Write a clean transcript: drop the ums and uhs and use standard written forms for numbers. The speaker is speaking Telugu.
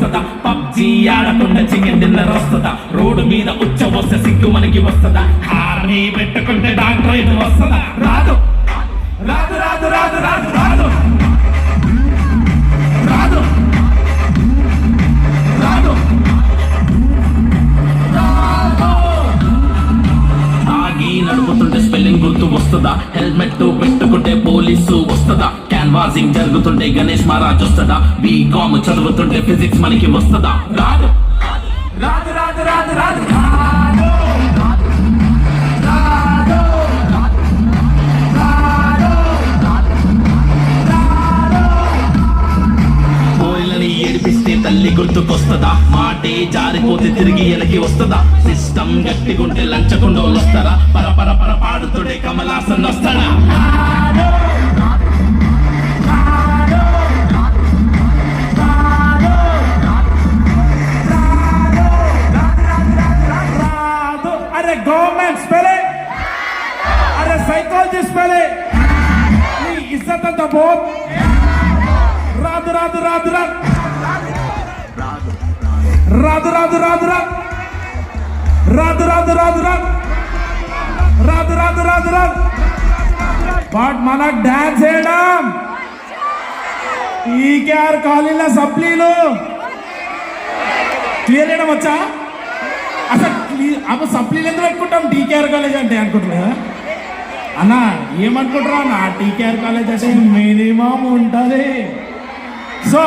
వస్తుందా? పబ్జీ ఆడకుండా చికెన్ డిన్నర్ వస్తుందా? రోడ్డు మీద ఉచ్చ వస్తే సిగ్గు మనకి వస్తుందా? హార్మీ పెట్టుకుంటే డాక్టర్ ఇది వస్తుందా? రాదు రాదు రాదు రాదు రాదు రాదు రాదు రాదు ఆగి నడుపుతుంటే స్పెల్లింగ్ గుర్తు వస్తుందా? హెల్మెట్ పెట్టుకుంటే పోలీసు వస్తుందా? క్యాన్వాసింగ్ జరుగుతుంటే గణేష్ మహారాజ్ వస్తుందా? బీకామ్ చదువుతుంటే ఫిజిక్స్ మనకి వస్తుందా? రాదు రాదు రాదు రాదు రాదు ఏడిపిస్తే తల్లి గుర్తుకొస్తుందా? మాటే జారిపోతే తిరిగి ఎలకి వస్తుందా? సిస్టమ్ గట్టిగుంటే లంచకుండోళ్ళు వస్తారా? పరపర పర పాడుతుంటే కమలాసన్ వస్తాడా? अरे गवर्नमेंट स्पेलिंग, अरे साइकोलॉजी स्पेलिंग, नी इज्जत अंत बहुत राधु राधु राधु राधु राधु राधु राधु राधु राधु राधु राधु राधु राधु राधु बट మనకు డాన్స్ చేయడం ఈకేఆర్ కాలేజీలో సప్లీలు క్లియర్ చేయడం వచ్చా? అసలు అప్పుడు సప్లీలు ఎందుకు పెట్టుకుంటాం? టీకేఆర్ కాలేజ్ అంటే అనుకుంటున్నా అన్న, ఏమనుకుంటారా? నా టీకేఆర్ కాలేజ్ అంటే మినిమం ఉంటుంది. సో